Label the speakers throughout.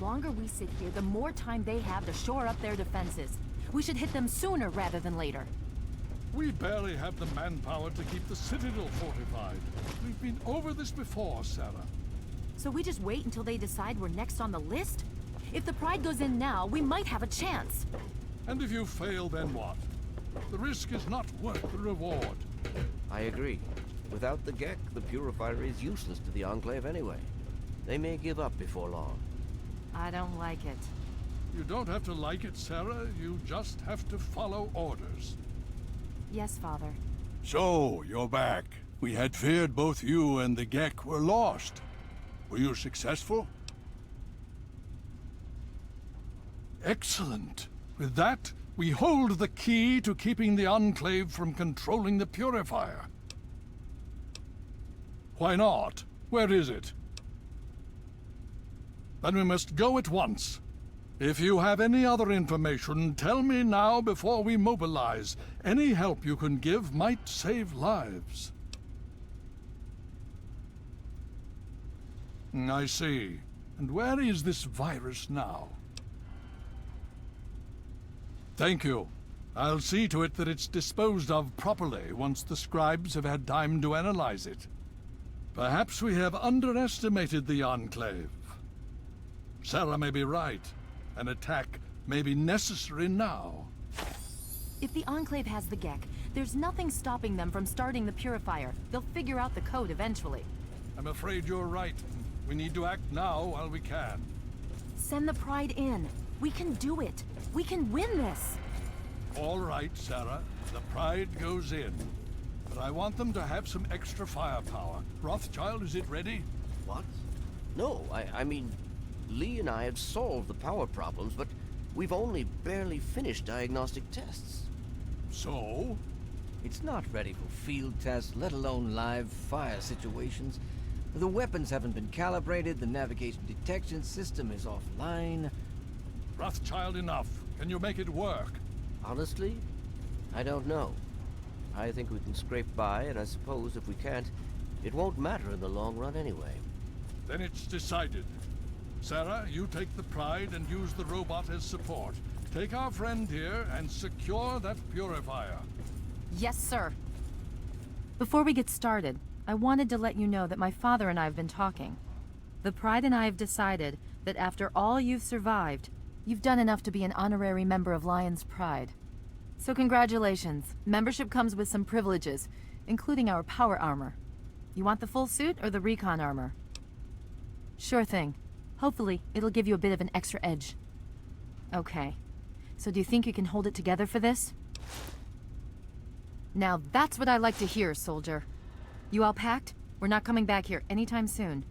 Speaker 1: longer we sit here, the more time they have to shore up their defenses. We should hit them sooner rather than later.
Speaker 2: We barely have the manpower to keep the Citadel fortified. We've been over this before, Sarah.
Speaker 1: So we just wait until they decide we're next on the list? If the Pride goes in now, we might have a chance.
Speaker 2: And if you fail, then what? The risk is not worth the reward.
Speaker 3: I agree. Without the GEC, the Purifier is useless to the Enclave anyway. They may give up before long.
Speaker 1: I don't like it.
Speaker 2: You don't have to like it, Sarah. You just have to follow orders.
Speaker 1: Yes, Father.
Speaker 2: So, you're back. We had feared both you and the GEC were lost. Were you successful? Excellent. With that, we hold the key to keeping the Enclave from controlling the Purifier. Why not? Where is it? Then we must go at once. If you have any other information, tell me now before we mobilize. Any help you can give might save lives. I see. And where is this virus now? Thank you. I'll see to it that it's disposed of properly once the scribes have had time to analyze it. Perhaps we have underestimated the Enclave. Sarah may be right. An attack may be necessary now.
Speaker 1: If the Enclave has the GEC, there's nothing stopping them from starting the Purifier. They'll figure out the code eventually.
Speaker 2: I'm afraid you're right. We need to act now while we can.
Speaker 1: Send the Pride in. We can do it. We can win this.
Speaker 2: All right, Sarah. The Pride goes in. But I want them to have some extra firepower. Rothschild, is it ready?
Speaker 3: What? No, I mean, Lee and I have solved the power problems, but we've only barely finished diagnostic tests.
Speaker 2: So?
Speaker 3: It's not ready for field tests, let alone live fire situations. The weapons haven't been calibrated, the navigation detection system is offline.
Speaker 2: Rothschild, enough. Can you make it work?
Speaker 3: Honestly, I don't know. I think we can scrape by, and I suppose if we can't, it won't matter in the long run anyway.
Speaker 2: Then it's decided. Sarah, you take the Pride and use the robot as support. Take our friend here and secure that Purifier.
Speaker 1: Yes, sir. Before we get started, I wanted to let you know that my father and I have been talking. The Pride and I have decided that after all you've survived, you've done enough to be an honorary member of Lion's Pride. So congratulations. Membership comes with some privileges, including our power armor. You want the full suit or the recon armor? Sure thing. Hopefully, it'll give you a bit of an extra edge. Okay. So do you think you can hold it together for this? Now that's what I like to hear, soldier. You all packed? We're not coming back here anytime soon.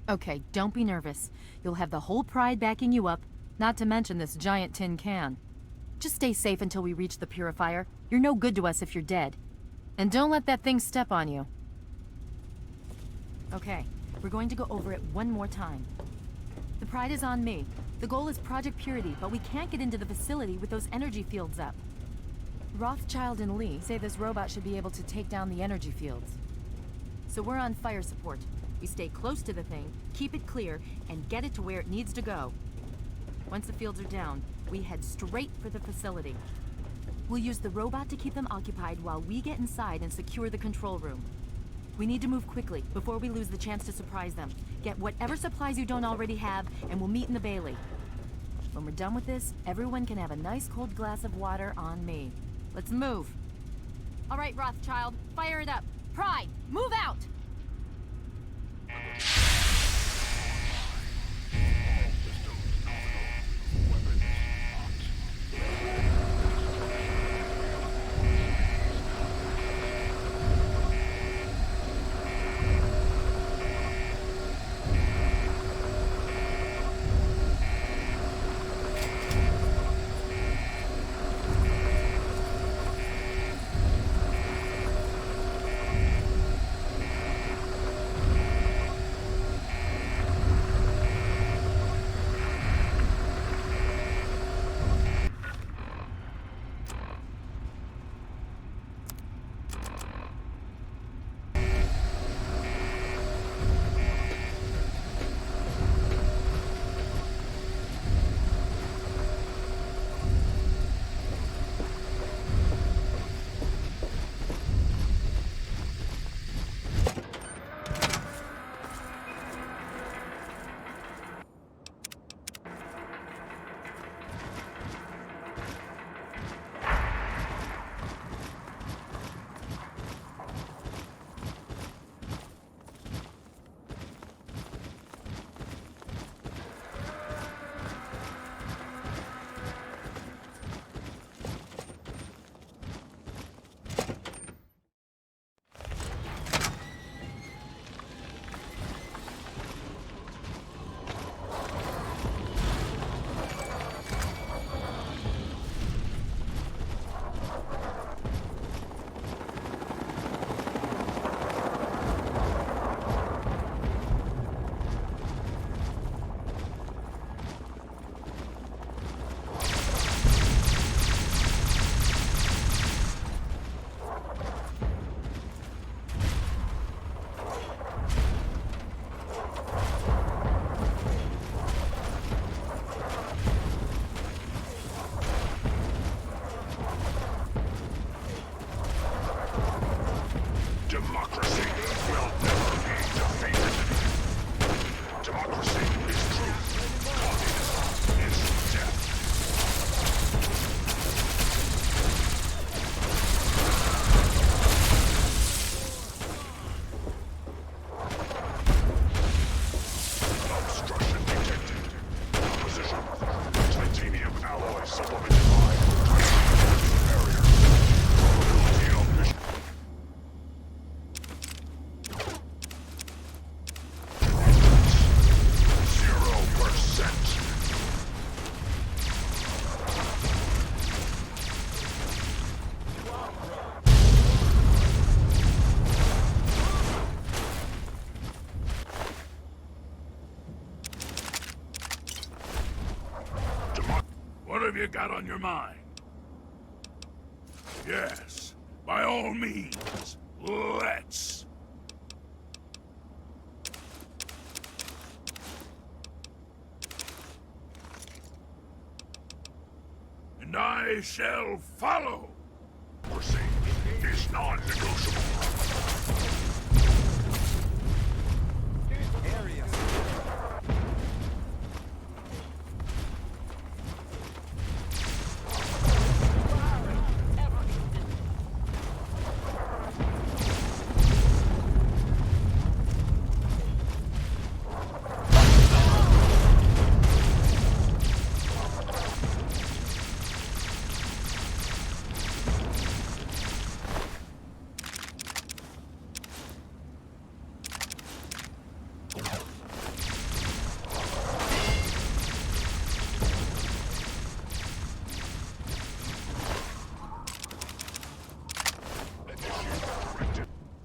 Speaker 1: Okay, don't be nervous. You'll have the whole Pride backing you up, not to mention this giant tin can. Just stay safe until we reach the Purifier. You're no good to us if you're dead. And don't let that thing step on you. Okay, we're going to go over it one more time. The Pride is on me. The goal is Project Purity, but we can't get into the facility with those energy fields up. Rothschild and Lee say this robot should be able to take down the energy fields. So we're on fire support. We stay close to the thing, keep it clear, and get it to where it needs to go. Once the fields are down, we head straight for the facility. We'll use the robot to keep them occupied while we get inside and secure the control room. We need to move quickly before we lose the chance to surprise them. Get whatever supplies you don't already have, and we'll meet in the Bailey. When we're done with this, everyone can have a nice cold glass of water on me. Let's move. All right, Rothschild, fire it up. Pride, move out!
Speaker 4: What have you got on your mind? Yes, by all means, let's. And I shall follow. Mercy is non-negotiable.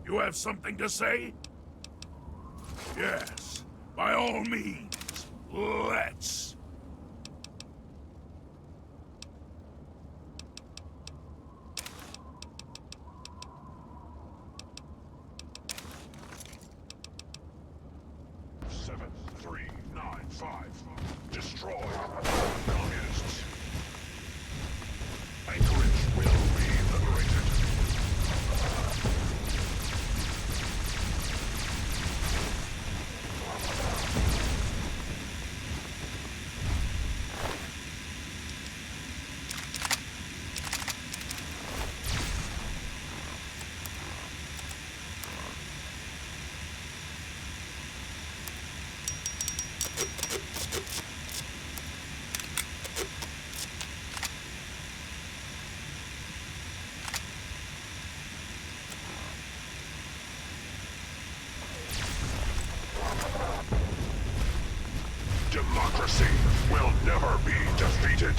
Speaker 4: You have something to say? Yes, by all means, let's. Seven, 3, 9, 5. Destroy communists. Anchorage will be liberated. Democracy will never be defeated.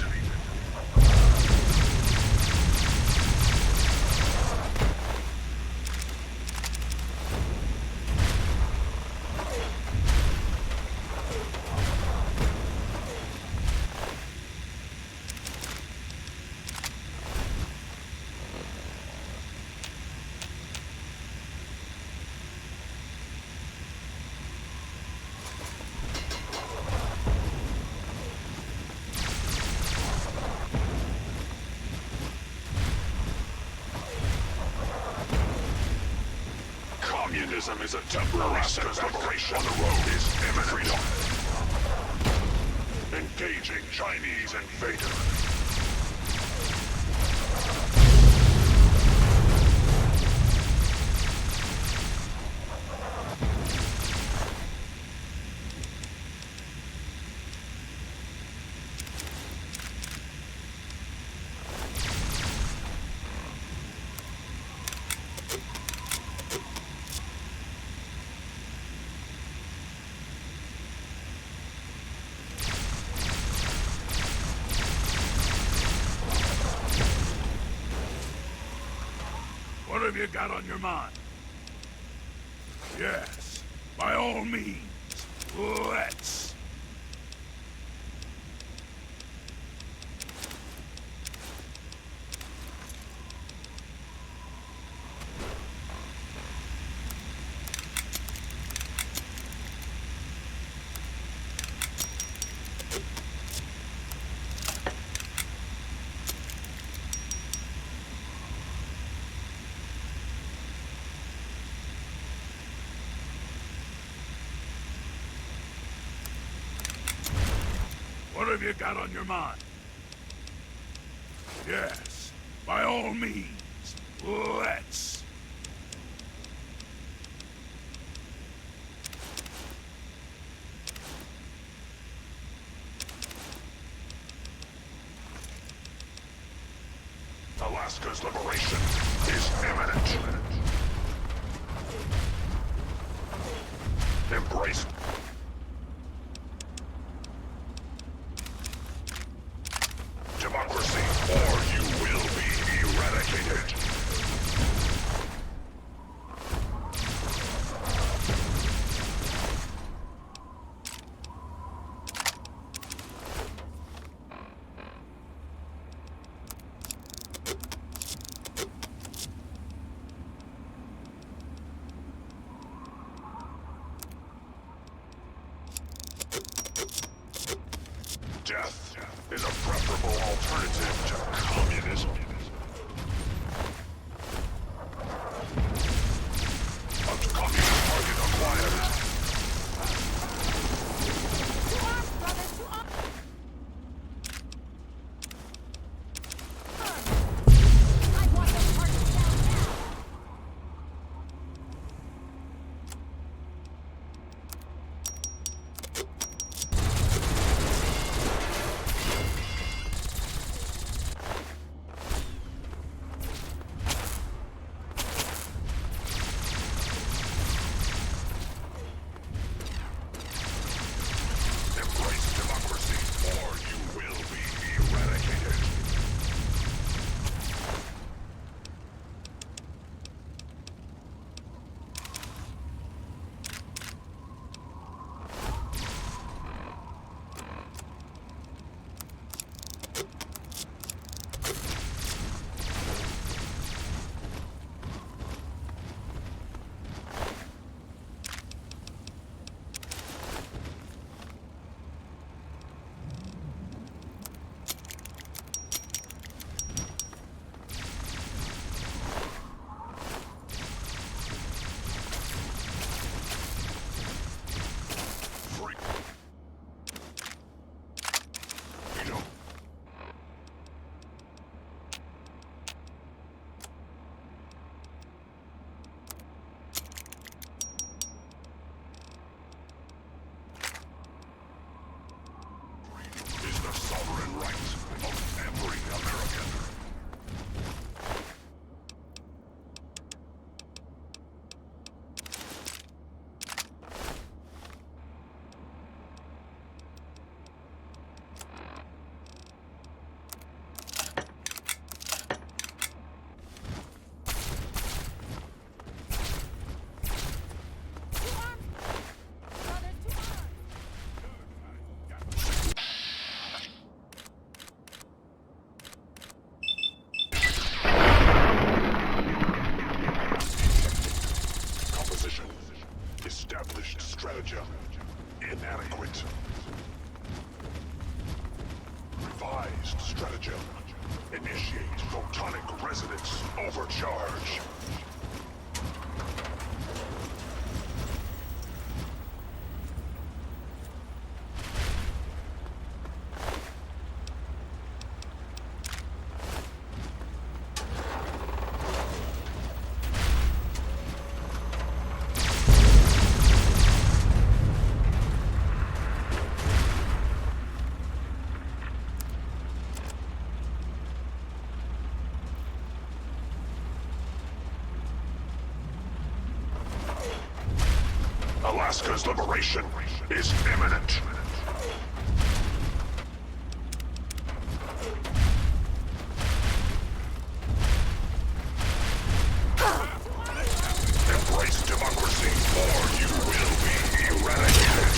Speaker 4: Communism is a temporary liberation. On the road is imminent. Freedom. Engaging Chinese invader. What have you got on your mind? Yes, by all means, let's. What have you got on your mind? Yes, by all means, let's. Alaska's liberation is imminent. Embrace. Democracy, or you will be eradicated. preferable alternative to communism. A communist target acquired. Inadequate. Revised stratagem. Initiate photonic resonance overcharge. Alaska's liberation is imminent. Embrace democracy, or you will be eradicated.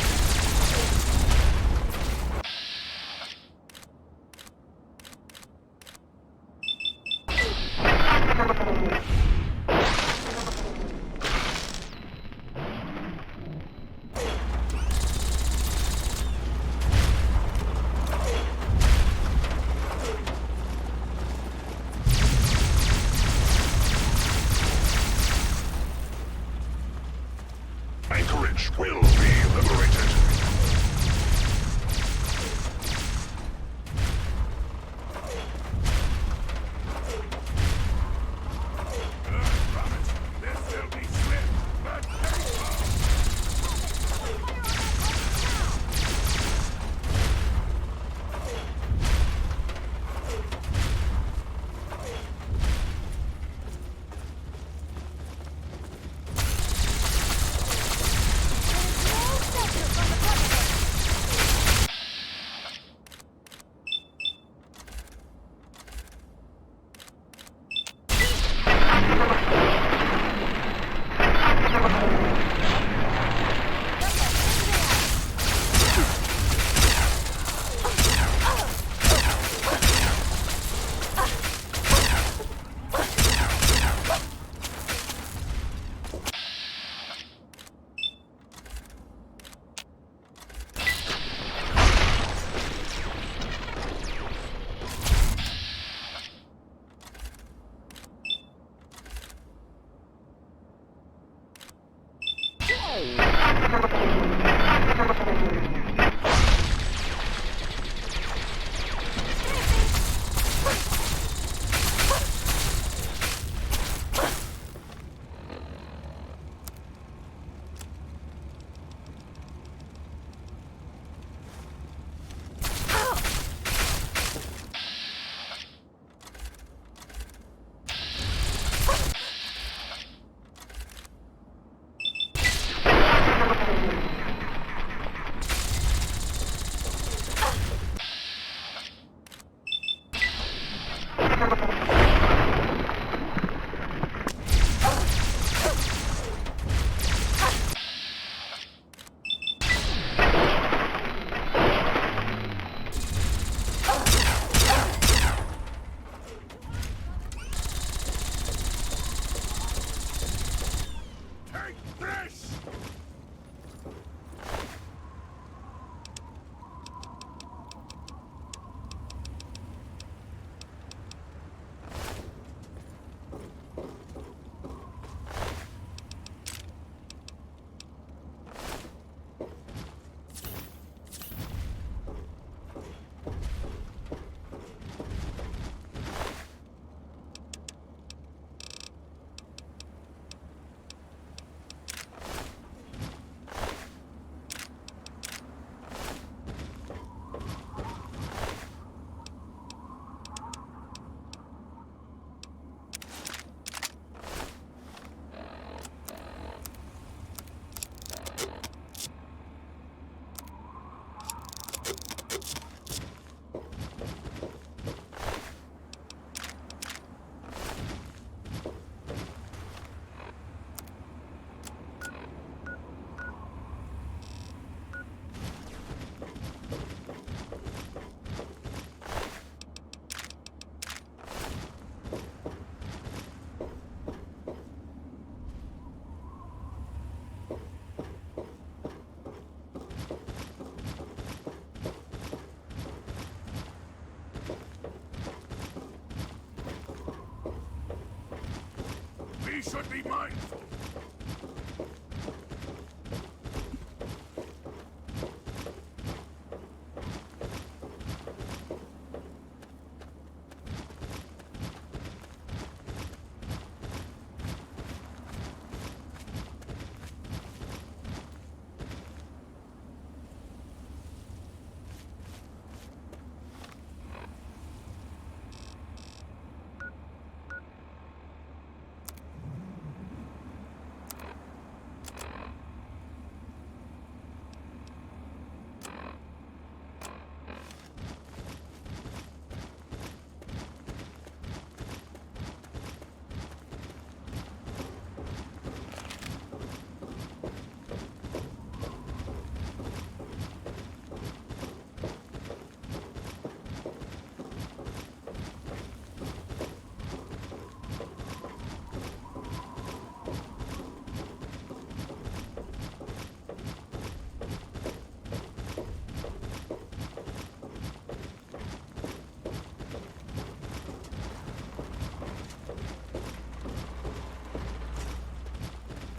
Speaker 4: We should be mindful.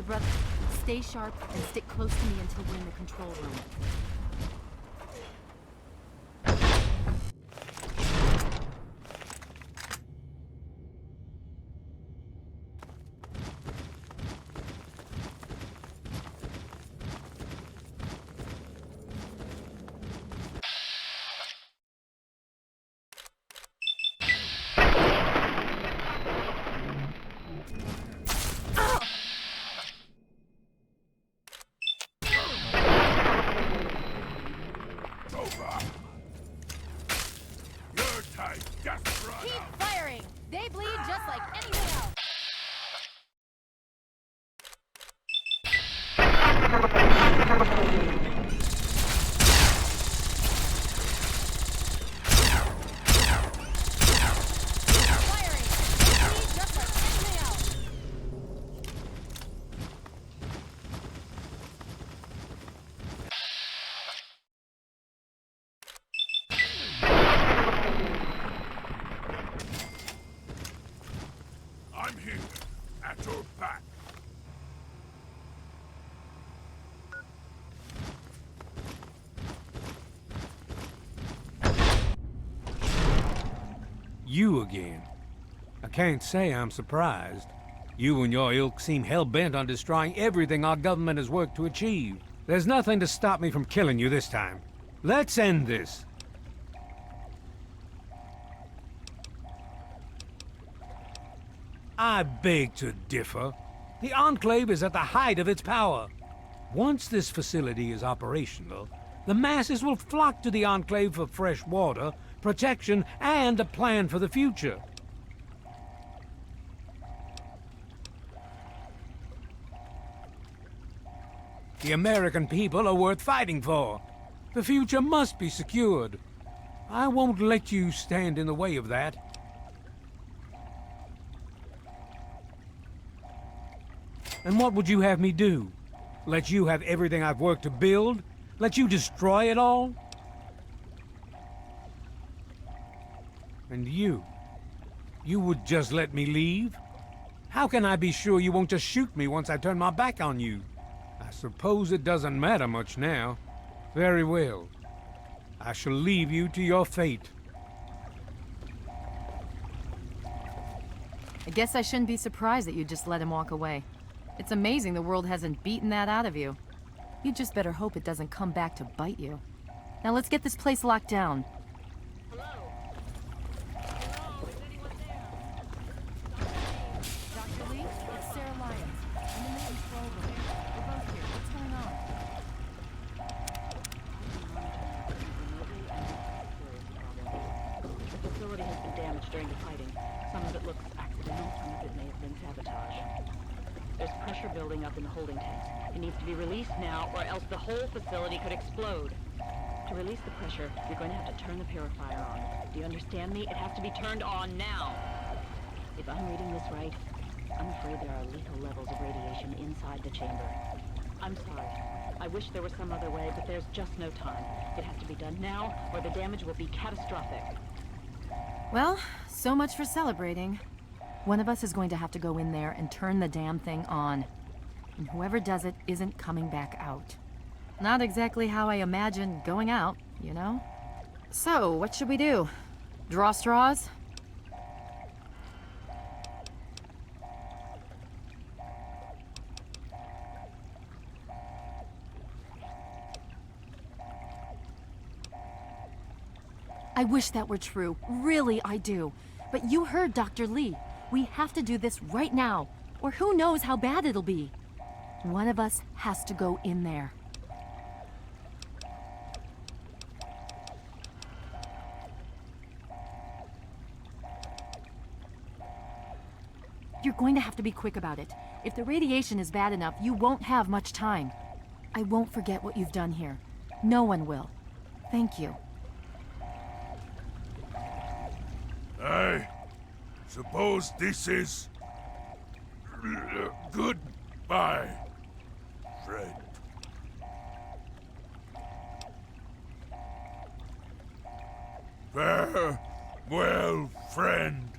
Speaker 1: Brother, stay sharp and stick close to me until we're in the control room. Keep firing! They bleed just like anything else! Firing! They bleed just like anything else!
Speaker 4: I'm here, at your back.
Speaker 5: You again. I can't say I'm surprised. You and your ilk seem hell-bent on destroying everything our government has worked to achieve. There's nothing to stop me from killing you this time. Let's end this. I beg to differ. The Enclave is at the height of its power. Once this facility is operational, the masses will flock to the Enclave for fresh water, protection, and a plan for the future. The American people are worth fighting for. The future must be secured. I won't let you stand in the way of that. And what would you have me do? Let you have everything I've worked to build? Let you destroy it all? And you would just let me leave? How can I be sure you won't just shoot me once I turn my back on you? I suppose it doesn't matter much now. Very well. I shall leave you to your fate.
Speaker 1: I guess I shouldn't be surprised that you just let him walk away. It's amazing the world hasn't beaten that out of you. You just better hope it doesn't come back to bite you. Now let's get this place locked down.
Speaker 6: Hello? Hello? Is anyone there?
Speaker 1: Dr. Lee, it's Sarah Lyons. I'm in the control room. We're both here. What's going on?
Speaker 6: The facility has been damaged during the fighting. Some of it looks accidental, some of it may have been sabotage. There's pressure building up in the holding tanks. It needs to be released now, or else the whole facility could explode. To release the pressure, you're going to have to turn the purifier on. Do you understand me? It has to be turned on now. If I'm reading this right, I'm afraid there are lethal levels of radiation inside the chamber. I'm sorry. I wish there was some other way, but there's just no time. It has to be done now, or the damage will be catastrophic.
Speaker 1: Well, so much for celebrating. One of us is going to have to go in there and turn the damn thing on. And whoever does it isn't coming back out. Not exactly how I imagine going out, you know? So, what should we do? Draw straws? I wish that were true. Really, I do. But you heard Dr. Lee. We have to do this right now, or who knows how bad it'll be. One of us has to go in there. You're going to have to be quick about it. If the radiation is bad enough, you won't have much time. I won't forget what you've done here. No one will. Thank you.
Speaker 4: I suppose this is... goodbye, friend. Farewell, friend.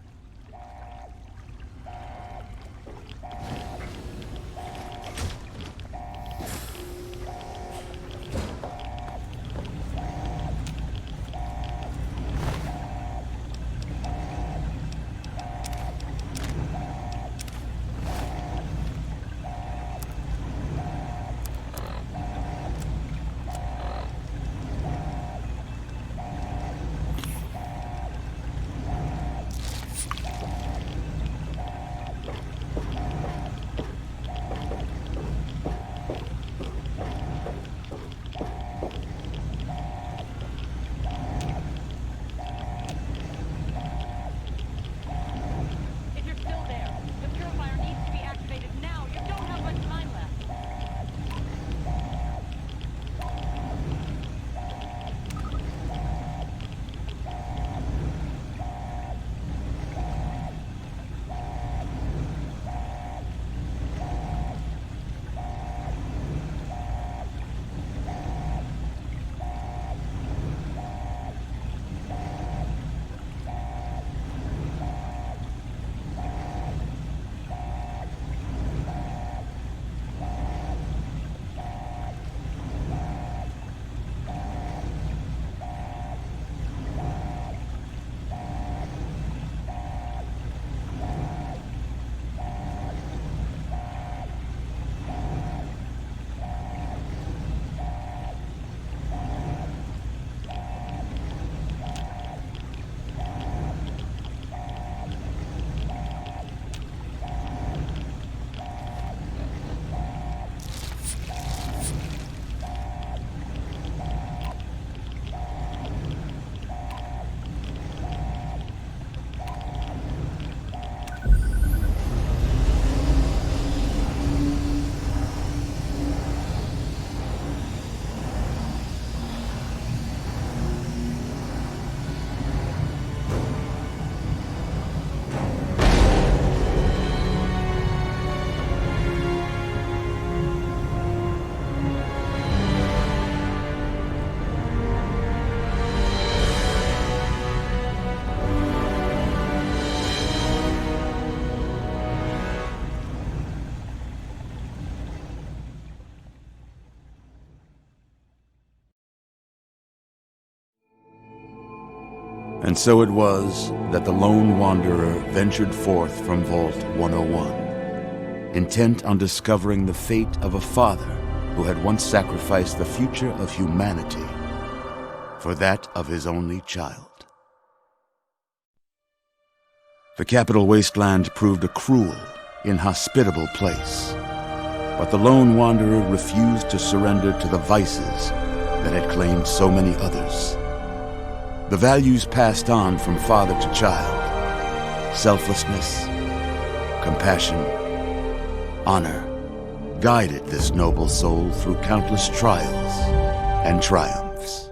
Speaker 7: And so it was that the lone wanderer ventured forth from Vault 101, intent on discovering the fate of a father who had once sacrificed the future of humanity for that of his only child. The capital wasteland proved a cruel, inhospitable place, but the lone wanderer refused to surrender to the vices that had claimed so many others. The values passed on from father to child, selflessness, compassion, honor, guided this noble soul through countless trials and triumphs.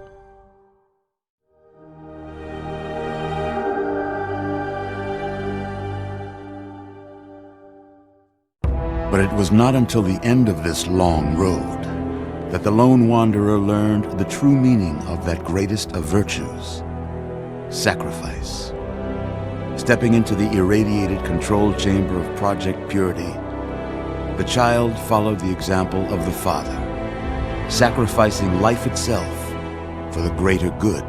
Speaker 7: But it was not until the end of this long road that the lone wanderer learned the true meaning of that greatest of virtues, sacrifice. stepping into the irradiated control chamber of Project Purity, the child followed the example of the father, sacrificing life itself for the greater good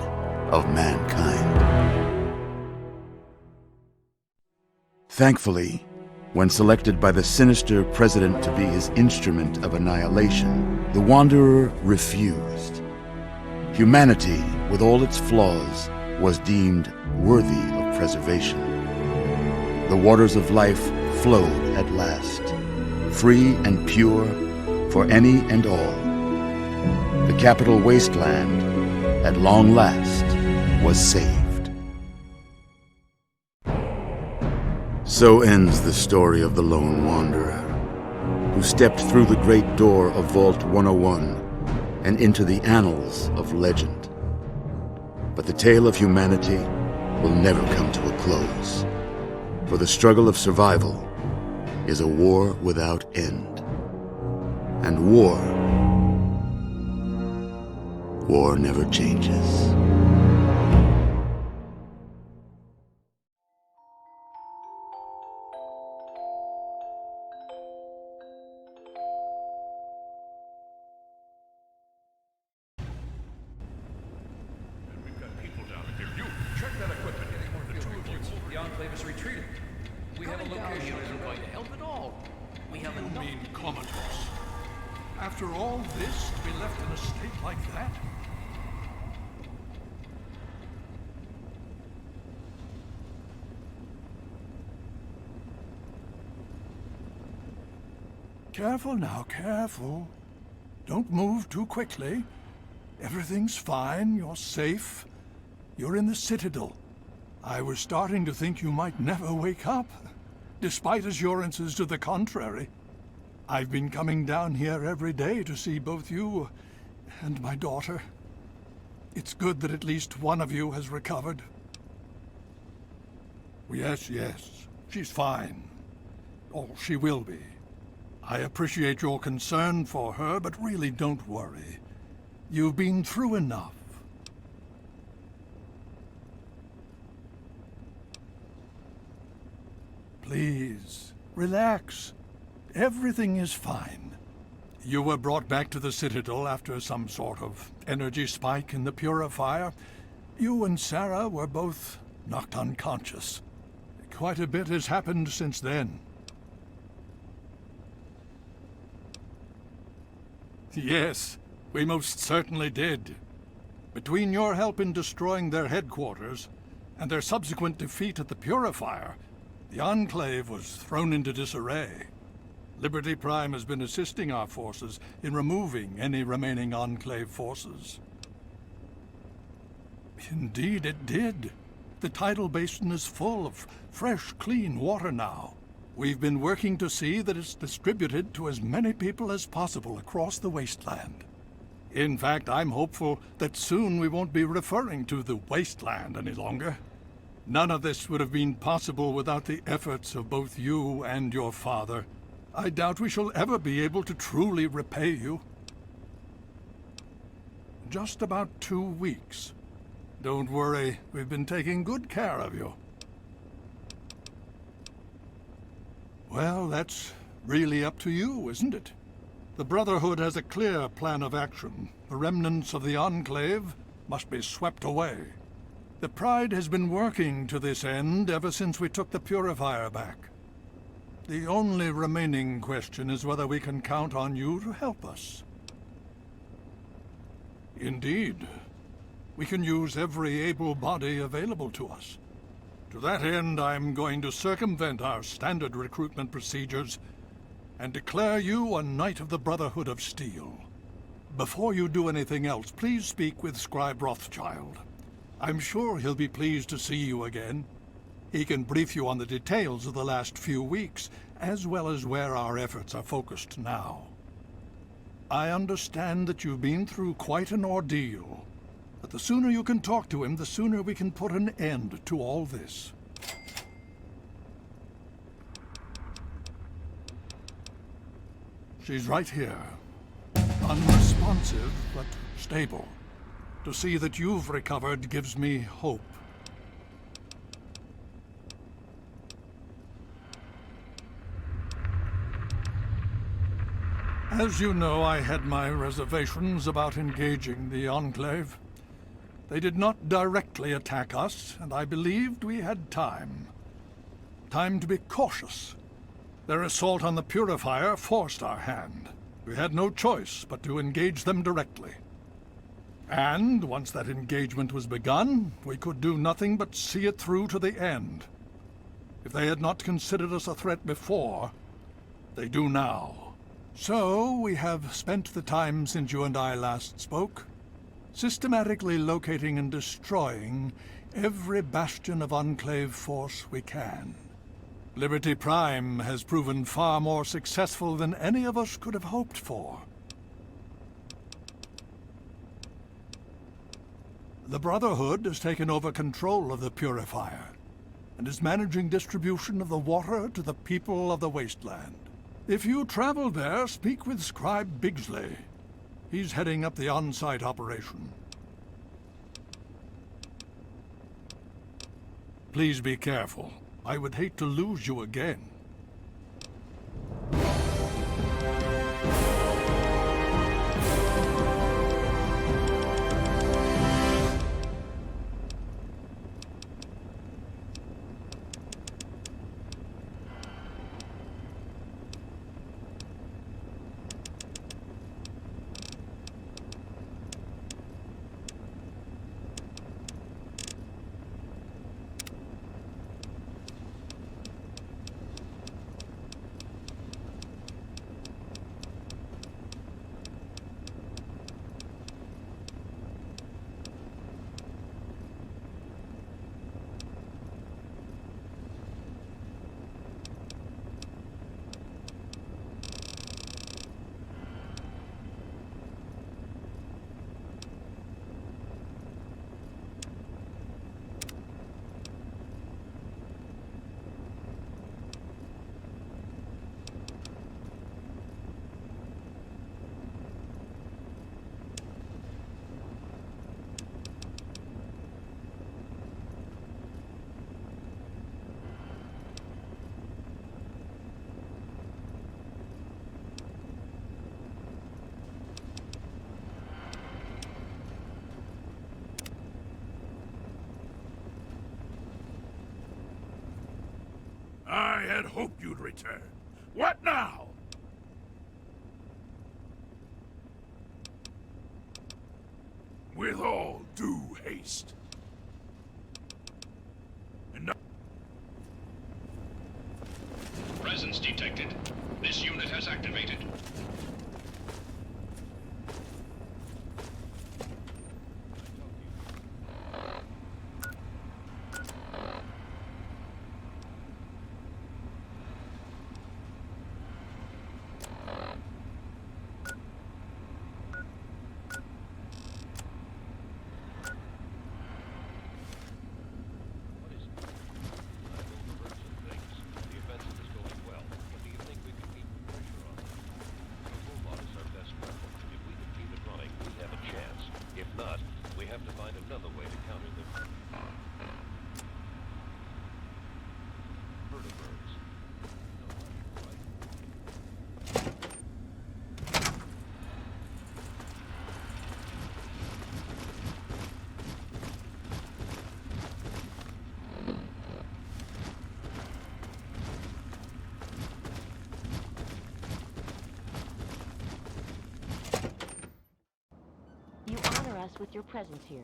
Speaker 7: of mankind. Thankfully, when selected by the sinister president to be his instrument of annihilation, the Wanderer refused. Humanity, with all its flaws, was deemed worthy of preservation. The waters of life flowed at last, free and pure for any and all. The capital wasteland, at long last, was saved. So ends the story of the Lone Wanderer, who stepped through the great door of Vault 101 and into the annals of legend. But the tale of humanity will never come to a close, for the struggle of survival is a war without end. And war never changes.
Speaker 8: The Enclave is retreating. We have a location isn't going to help at all. We have
Speaker 2: You
Speaker 8: enough.
Speaker 2: mean comatose? After all this, to be left in a state like that? Careful now, careful. Don't move too quickly. Everything's fine, you're safe. You're in the Citadel. I was starting to think you might never wake up, despite assurances to the contrary. I've been coming down here every day to see both you and my daughter. It's good that at least one of you has recovered. Yes, she's fine. Oh, she will be. I appreciate your concern for her, but really don't worry. You've been through enough. Please, relax. Everything is fine. You were brought back to the Citadel after some sort of energy spike in the purifier. You and Sarah were both knocked unconscious. Quite a bit has happened since then. Yes, we most certainly did. Between your help in destroying their headquarters and their subsequent defeat at the Purifier, the Enclave was thrown into disarray. Liberty Prime has been assisting our forces in removing any remaining Enclave forces. Indeed it did. The tidal basin is full of fresh, clean water now. We've been working to see that it's distributed to as many people as possible across the wasteland. In fact, I'm hopeful that soon we won't be referring to the wasteland any longer. None of this would have been possible without the efforts of both you and your father. I doubt we shall ever be able to truly repay you. Just about 2 weeks. Don't worry, we've been taking good care of you. Well, that's really up to you, isn't it? The Brotherhood has a clear plan of action. The remnants of the Enclave must be swept away. The Pride has been working to this end ever since we took the Purifier back. The only remaining question is whether we can count on you to help us. Indeed. We can use every able body available to us. To that end, I'm going to circumvent our standard recruitment procedures and declare you a Knight of the Brotherhood of Steel. Before you do anything else, please speak with Scribe Rothschild. I'm sure he'll be pleased to see you again. He can brief you on the details of the last few weeks, as well as where our efforts are focused now. I understand that you've been through quite an ordeal, but the sooner you can talk to him, the sooner we can put an end to all this. She's right here. Unresponsive, but stable. To see that you've recovered gives me hope. As you know, I had my reservations about engaging the Enclave. They did not directly attack us, and I believed we had time. Time to be cautious. Their assault on the Purifier forced our hand. We had no choice but to engage them directly. And once that engagement was begun, we could do nothing but see it through to the end. If they had not considered us a threat before, they do now. So we have spent the time since you and I last spoke, systematically locating and destroying every bastion of Enclave force we can. Liberty Prime has proven far more successful than any of us could have hoped for. The Brotherhood has taken over control of the Purifier, and is managing distribution of the water to the people of the Wasteland. If you travel there, speak with Scribe Bigsley. He's heading up the on-site operation. Please be careful. I would hate to lose you again.
Speaker 4: I had hoped you'd return. What now? With all due haste.
Speaker 9: Presence detected. This unit has activated.
Speaker 6: You honor us with your presence here.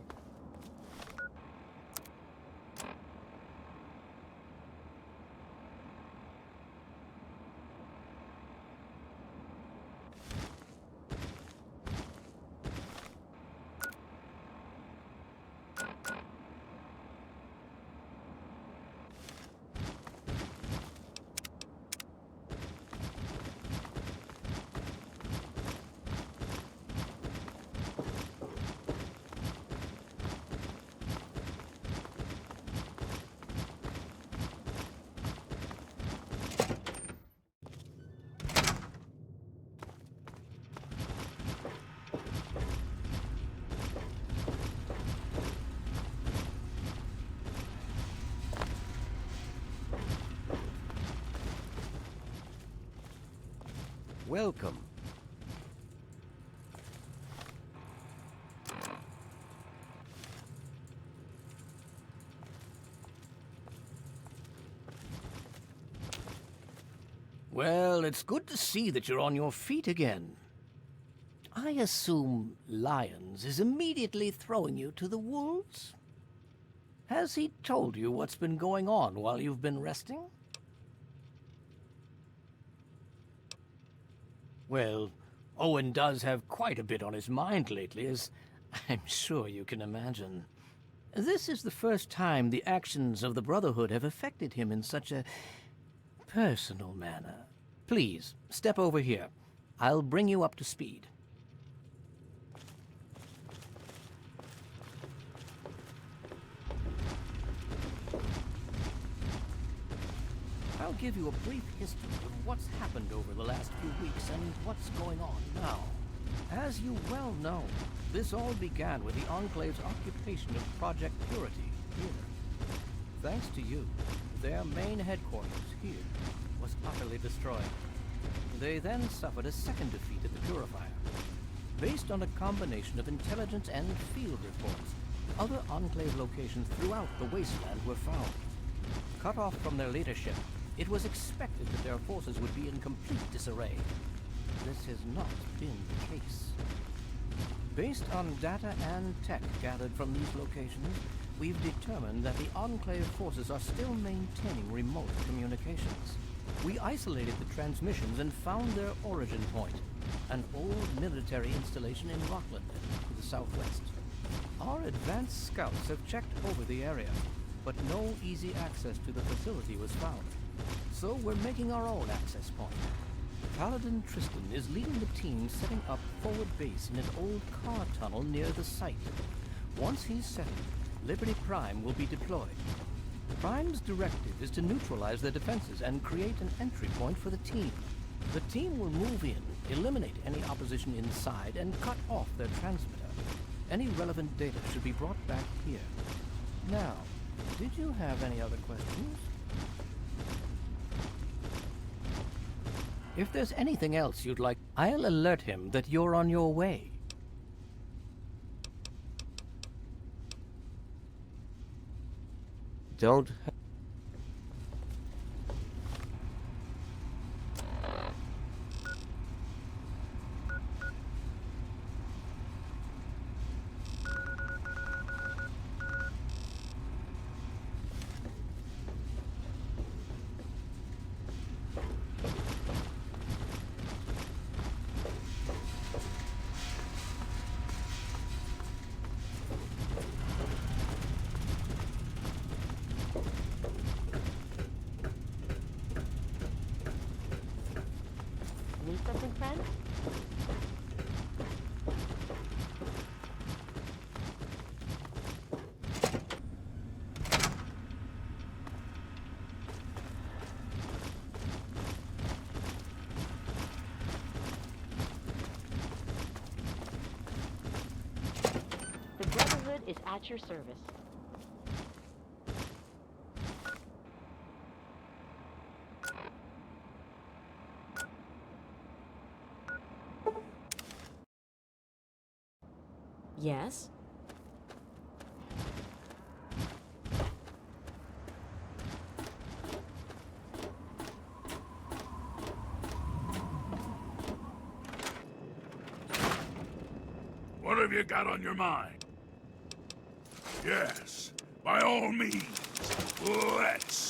Speaker 3: Welcome. Well, it's good to see that you're on your feet again. I assume Lyons is immediately throwing you to the wolves? Has he told you what's been going on while you've been resting? Well, Owen does have quite a bit on his mind lately, as I'm sure you can imagine. This is the first time the actions of the Brotherhood have affected him in such a personal manner. Please, step over here. I'll bring you up to speed. I'll give you a brief history of what's happened over the last few weeks and what's going on now. As you well know, this all began with the Enclave's occupation of Project Purity here. Thanks to you, their main headquarters here was utterly destroyed. They then suffered a second defeat at the Purifier. Based on a combination of intelligence and field reports, other Enclave locations throughout the wasteland were found. Cut off from their leadership, it was expected that their forces would be in complete disarray. This has not been the case. Based on data and tech gathered from these locations, we've determined that the Enclave forces are still maintaining remote communications. We isolated the transmissions and found their origin point, an old military installation in Rockland, to the southwest. Our advanced scouts have checked over the area, but no easy access to the facility was found. So we're making our own access point. Paladin Tristan is leading the team setting up forward base in an old car tunnel near the site. Once he's settled, Liberty Prime will be deployed. Prime's directive is to neutralize their defenses and create an entry point for the team. The team will move in, eliminate any opposition inside, and cut off their transmitter. Any relevant data should be brought back here. Now, did you have any other questions? If there's anything else you'd like, I'll alert him that you're on your way. Don't...
Speaker 6: Need something, friend? The Brotherhood is at your service. Yes?
Speaker 4: What have you got on your mind? Yes, by all means, let's.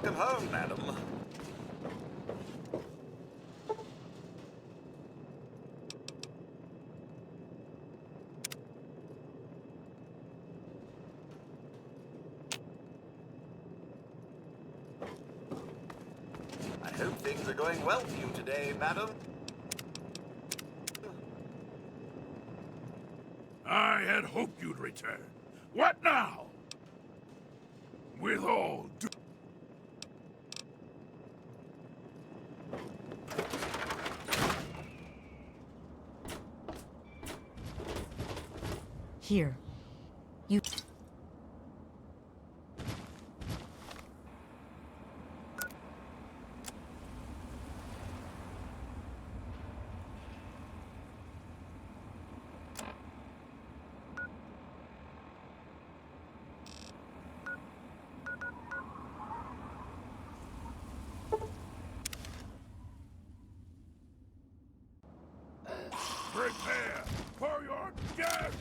Speaker 10: Welcome home, madam. I hope things are going well for you today, madam.
Speaker 4: I had hoped you'd return. What now? With all due...
Speaker 1: Here. You...
Speaker 4: Prepare for your death!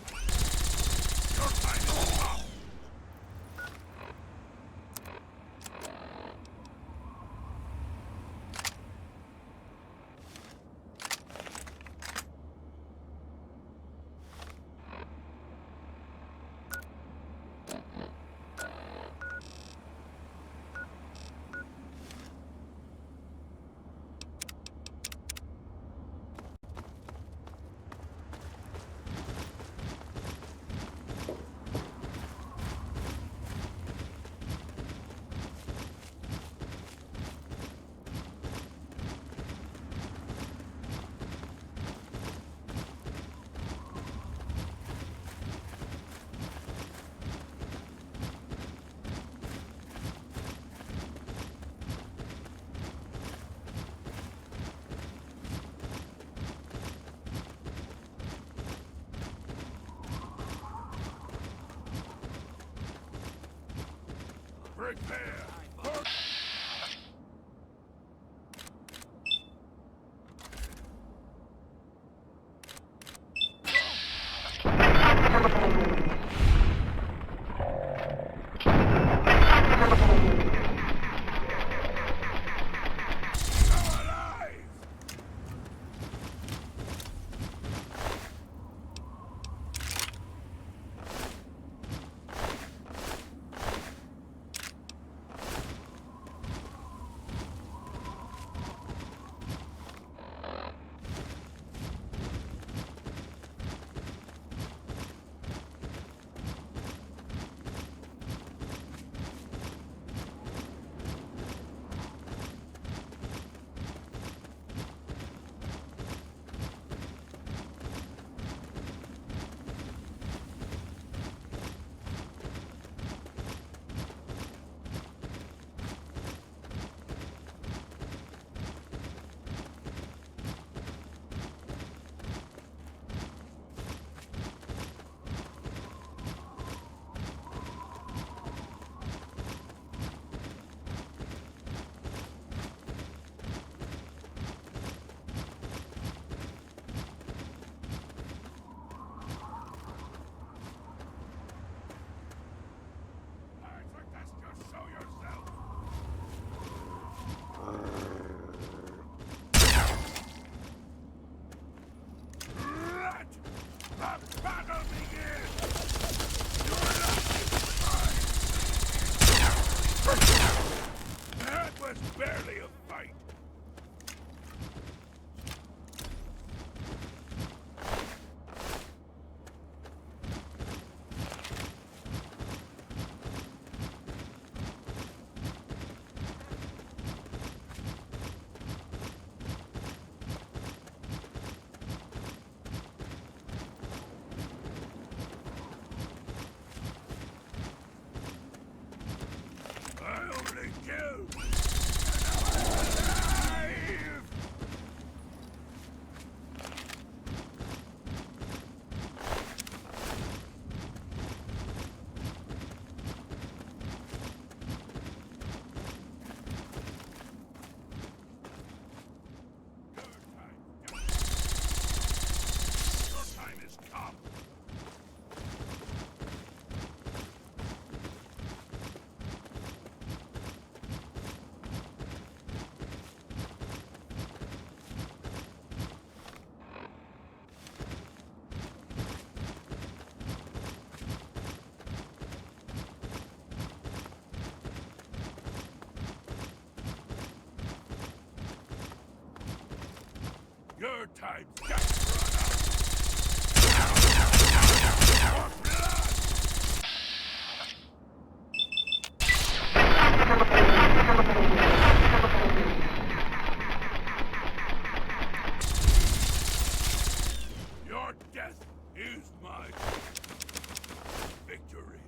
Speaker 4: Your time is up! Prepare for... The battle begins! That was barely a fight. time's got to run out. Your death is my victory.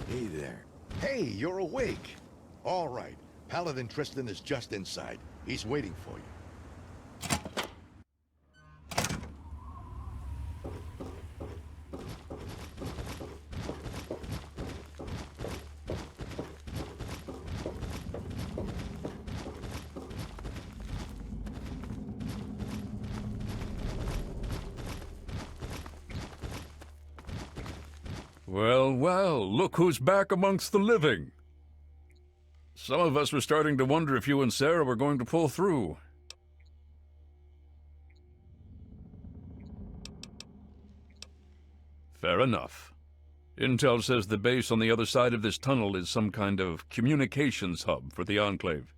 Speaker 11: Hey there. Hey, you're awake. All right. Paladin Tristan is just inside. He's waiting for you.
Speaker 12: Well, well, look who's back amongst the living. Some of us were starting to wonder if you and Sarah were going to pull through. Fair enough. Intel says the base on the other side of this tunnel is some kind of communications hub for the Enclave.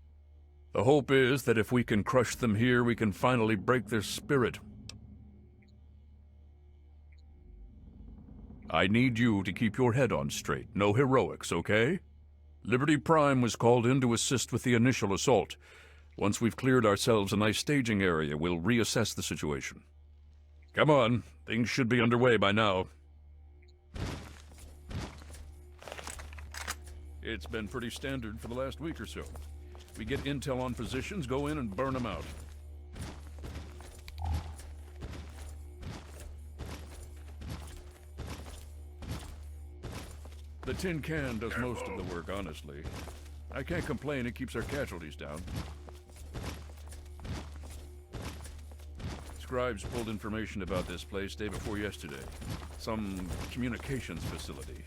Speaker 12: The hope is that if we can crush them here, we can finally break their spirit. I need you to keep your head on straight. No heroics, okay? Liberty Prime was called in to assist with the initial assault. Once we've cleared ourselves a nice staging area, we'll reassess the situation. Come on, things should be underway by now. It's been pretty standard for the last week or so. We get intel on positions, go in and burn them out. The tin can does most of the work, honestly. I can't complain, it keeps our casualties down. Scribes pulled information about this place day before yesterday. Some communications facility.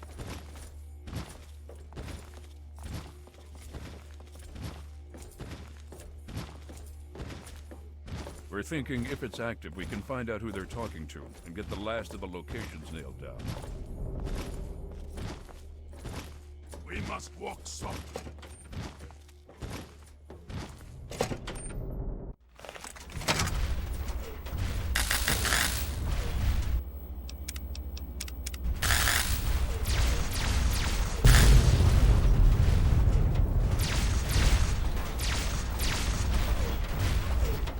Speaker 12: We're thinking if it's active, we can find out who they're talking to and get the last of the locations nailed down.
Speaker 4: We must walk softly.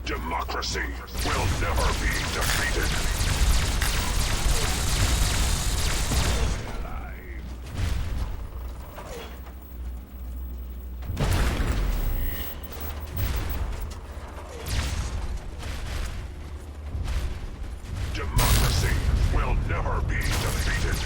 Speaker 9: Democracy will never be defeated. Democracy will never be defeated.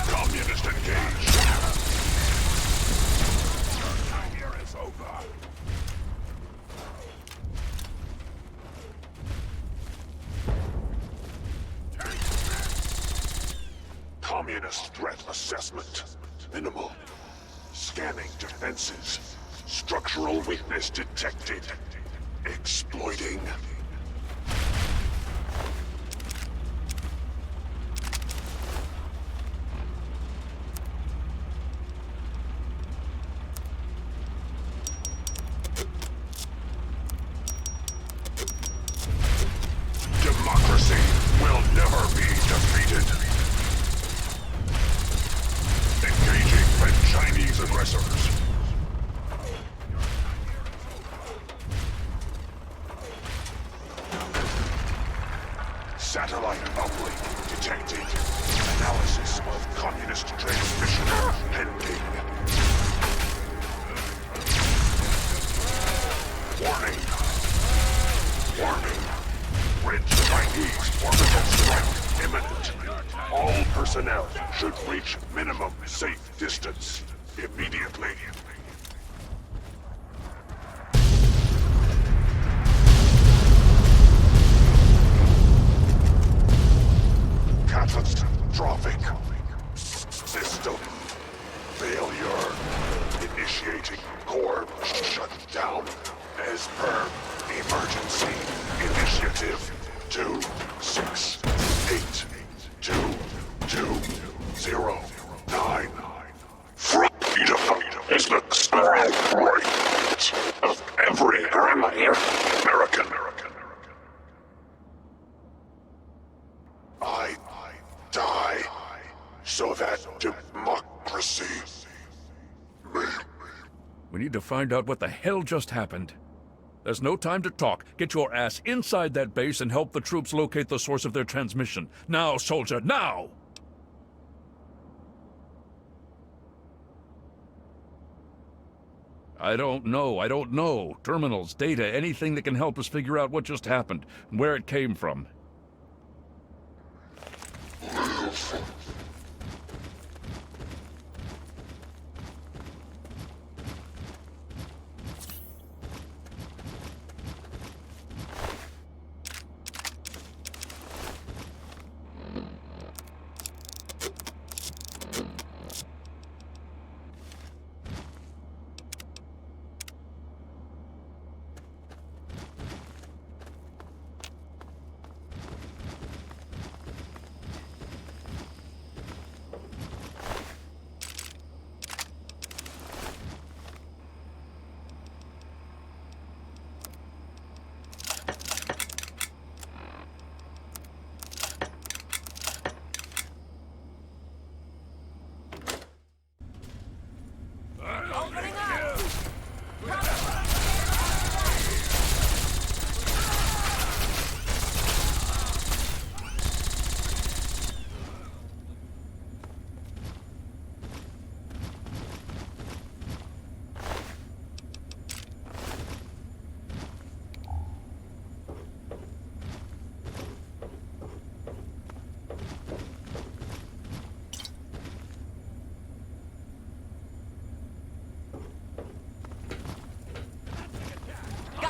Speaker 9: Communist engaged. Our time here is over. Communist threat assessment. Minimal. Scanning defenses. Structural weakness detected. Exploiting. Democracy will never be defeated. Engaging when Chinese aggressors. Satellite uplink detected. Analysis of communist transmission pending. Warning. Warning. Red Chinese orbital strike imminent. All personnel should reach minimum safe distance immediately. Catastrophic. System failure. Initiating core shutdown as per emergency initiative 2682209. Freedom is the spirit right of every American. I die so that democracy may.
Speaker 12: We need to find out what the hell just happened. There's no time to talk. Get your ass inside that base and help the troops locate the source of their transmission. Now, soldier, now! I don't know. Terminals, data, anything that can help us figure out what just happened and where it came from.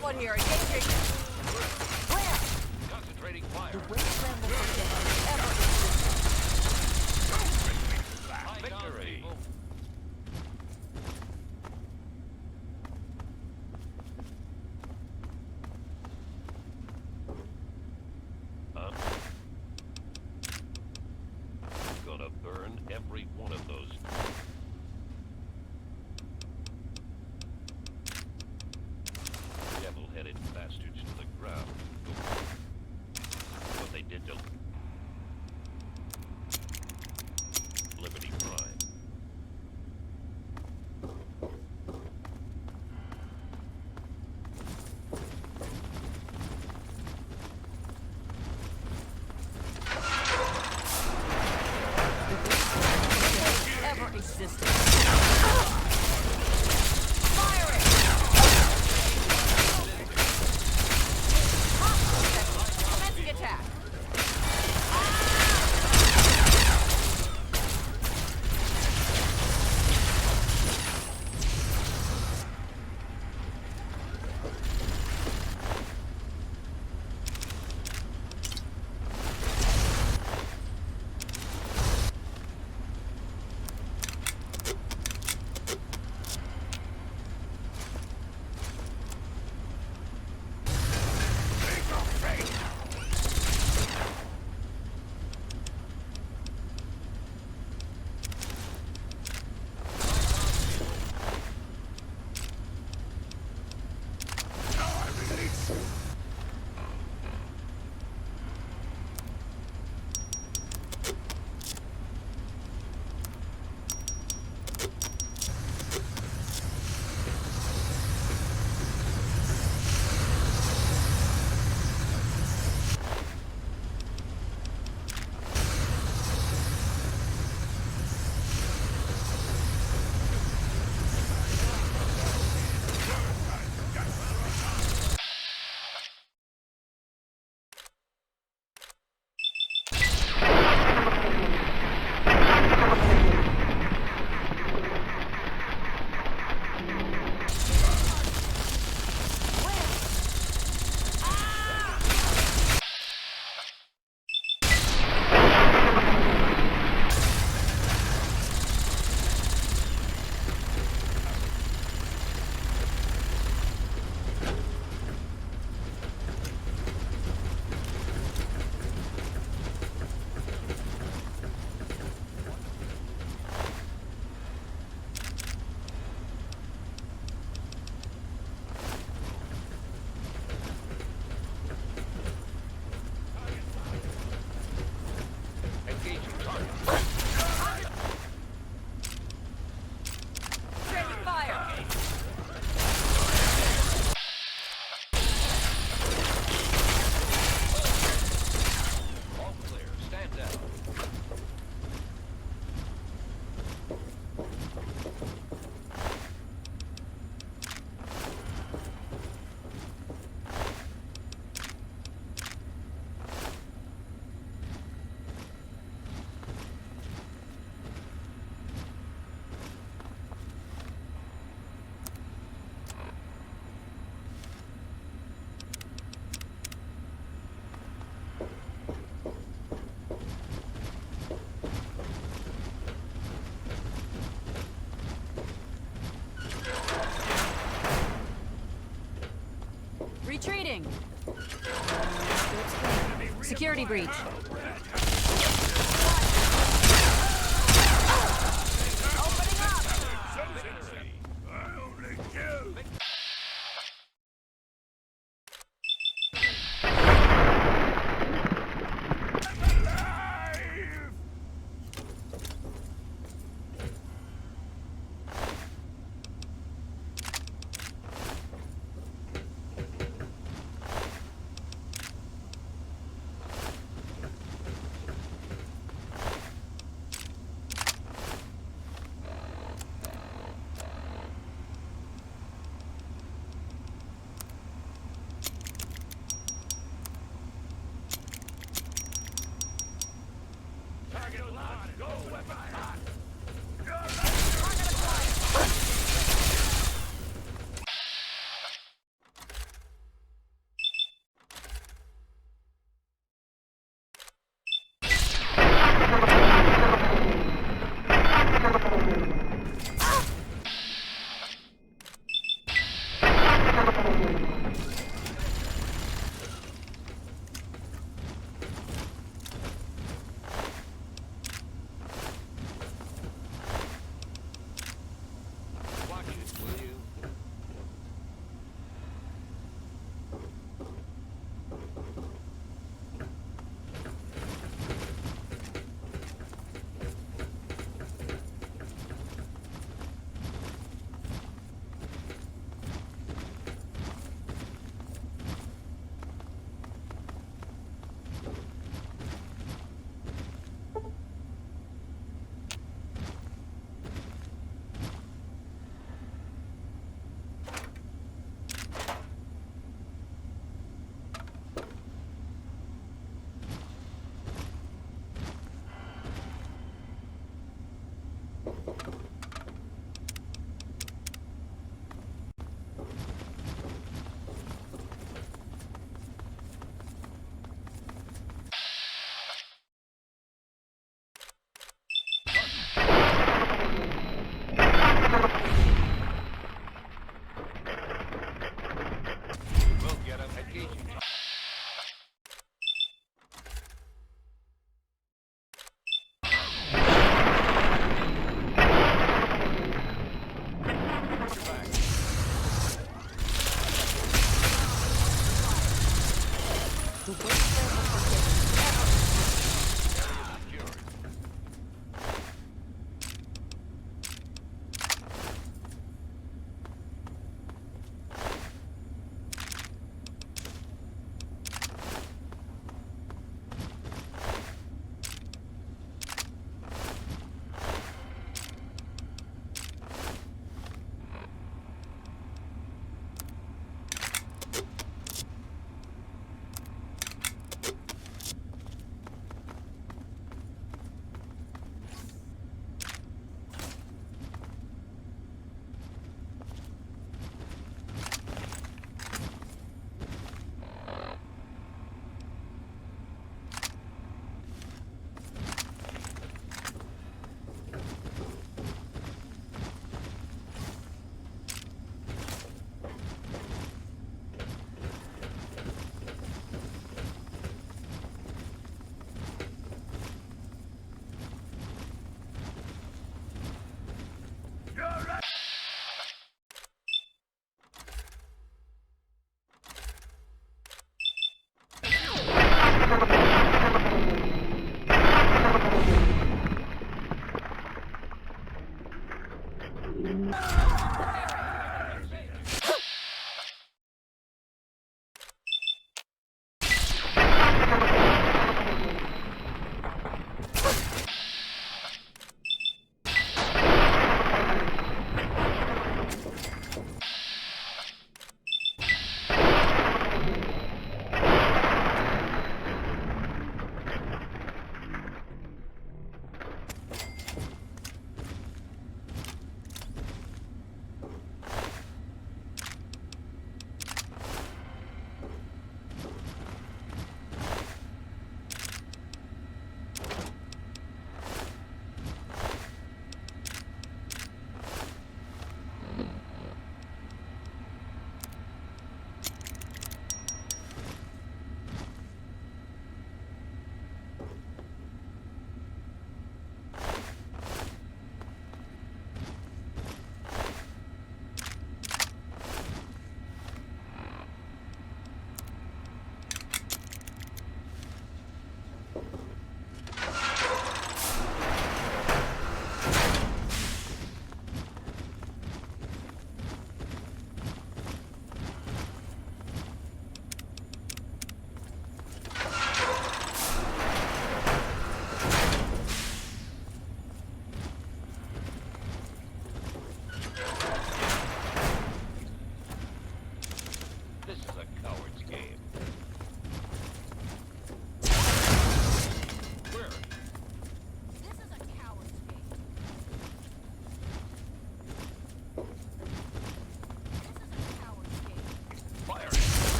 Speaker 13: One here, engaging. Where?
Speaker 8: Concentrating fire.
Speaker 13: The wasteland will forget ever.
Speaker 8: Victory. Gonna burn every one of those. Devil-headed bastards to the ground. What they did to Liberty Prime.
Speaker 1: Retreating! Security breach.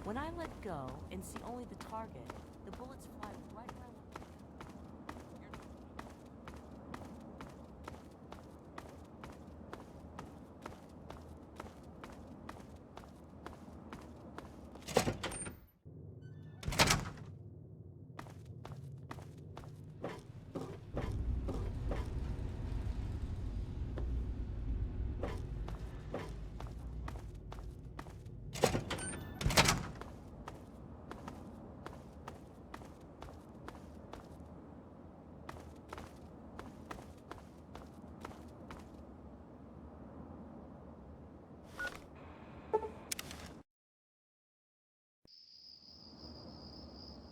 Speaker 13: When I let go and see only the target, the bullets fly right where I want.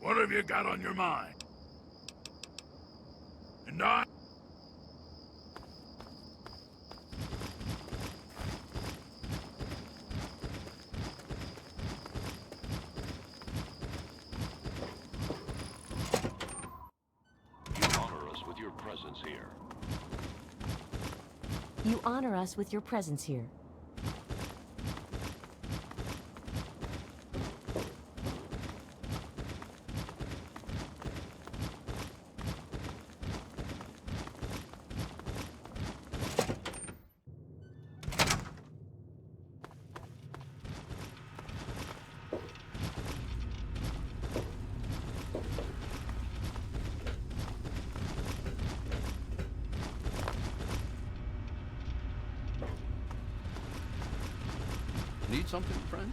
Speaker 4: What have you got on your mind? And I...
Speaker 14: You honor us with your presence here.
Speaker 13: You honor us with your presence here.
Speaker 3: Need something, friend?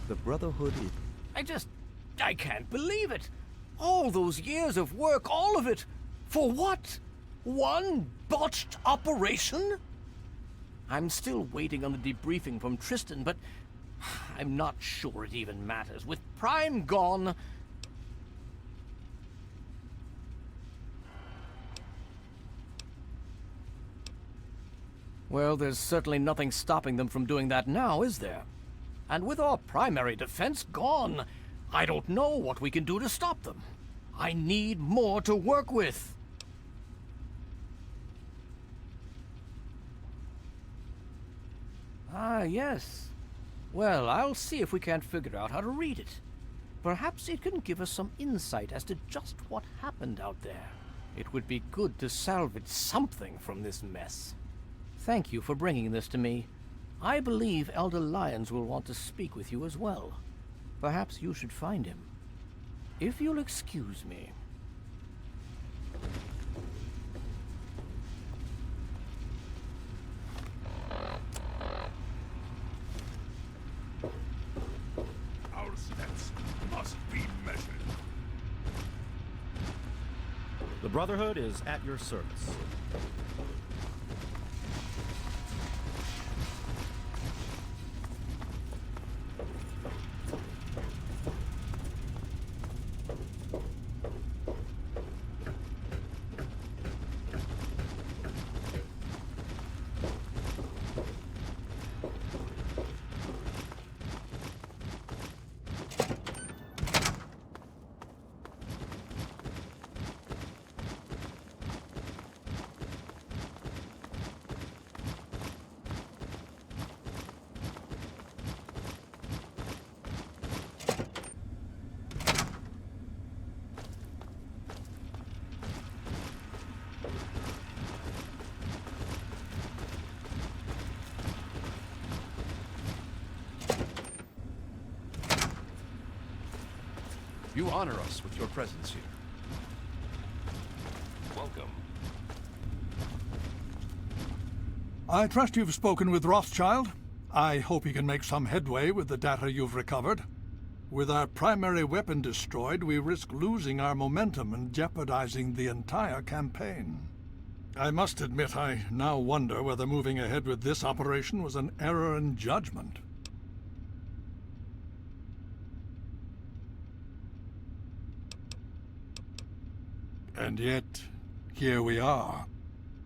Speaker 15: The Brotherhood is...
Speaker 3: I can't believe it! All those years of work, all of it! For what? One botched operation? I'm still waiting on the debriefing from Tristan, but I'm not sure it even matters. With Prime gone... Well, there's certainly nothing stopping them from doing that now, is there? And with our primary defense gone, I don't know what we can do to stop them. I need more to work with. Ah, yes. Well, I'll see if we can't figure out how to read it. Perhaps it can give us some insight as to just what happened out there. It would be good to salvage something from this mess. Thank you for bringing this to me. I believe Elder Lyons will want to speak with you as well. Perhaps you should find him. If you'll excuse me.
Speaker 4: Our steps must be measured.
Speaker 16: The Brotherhood is at your service.
Speaker 12: You honor us with your presence here.
Speaker 14: Welcome.
Speaker 2: I trust you've spoken with Rothschild. I hope he can make some headway with the data you've recovered. With our primary weapon destroyed, we risk losing our momentum and jeopardizing the entire campaign. I must admit, I now wonder whether moving ahead with this operation was an error in judgment. And yet, here we are.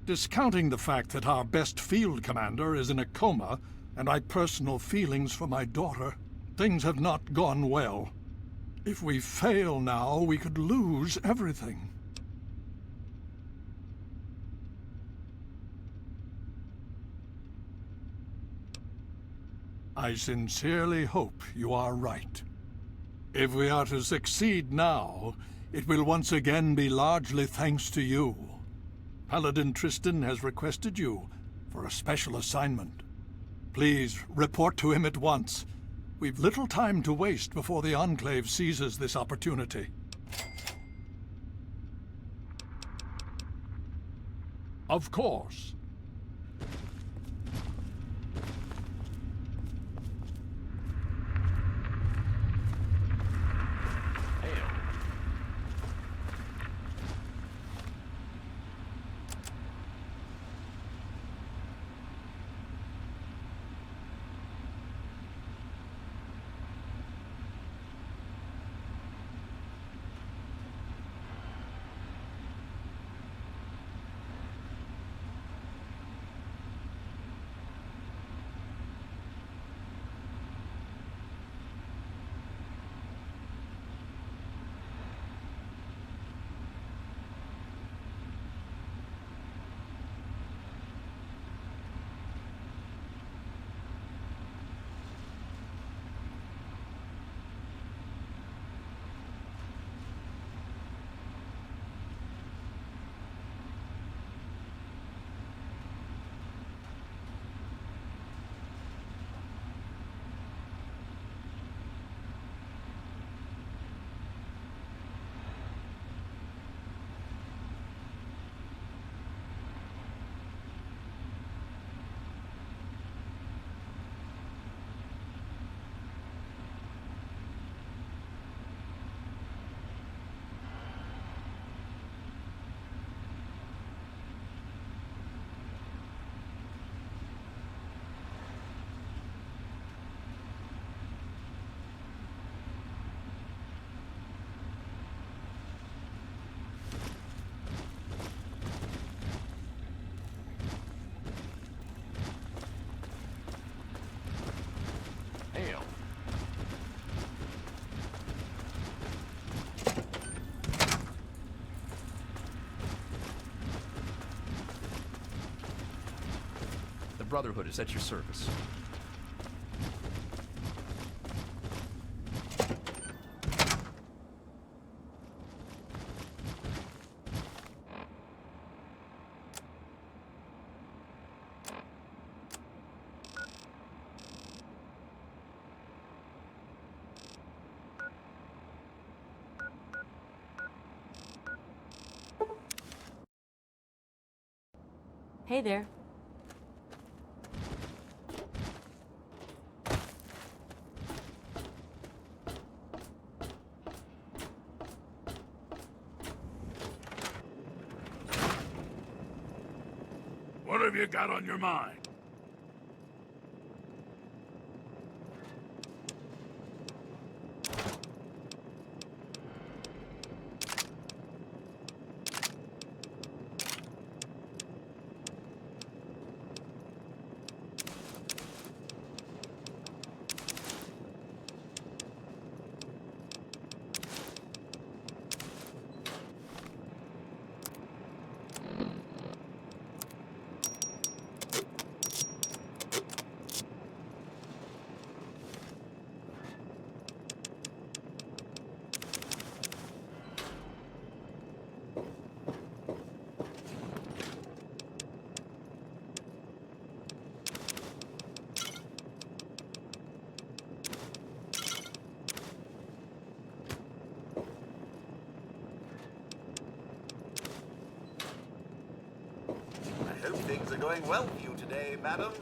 Speaker 2: Discounting the fact that our best field commander is in a coma, and my personal feelings for my daughter, things have not gone well. If we fail now, we could lose everything. I sincerely hope you are right. If we are to succeed now, it will once again be largely thanks to you. Paladin Tristan has requested you for a special assignment. Please report to him at once. We've little time to waste before the Enclave seizes this opportunity. Of course.
Speaker 8: The Brotherhood is at your service.
Speaker 13: Hey there.
Speaker 4: What have you got on your mind?
Speaker 10: I hope things are going well for you today, madam.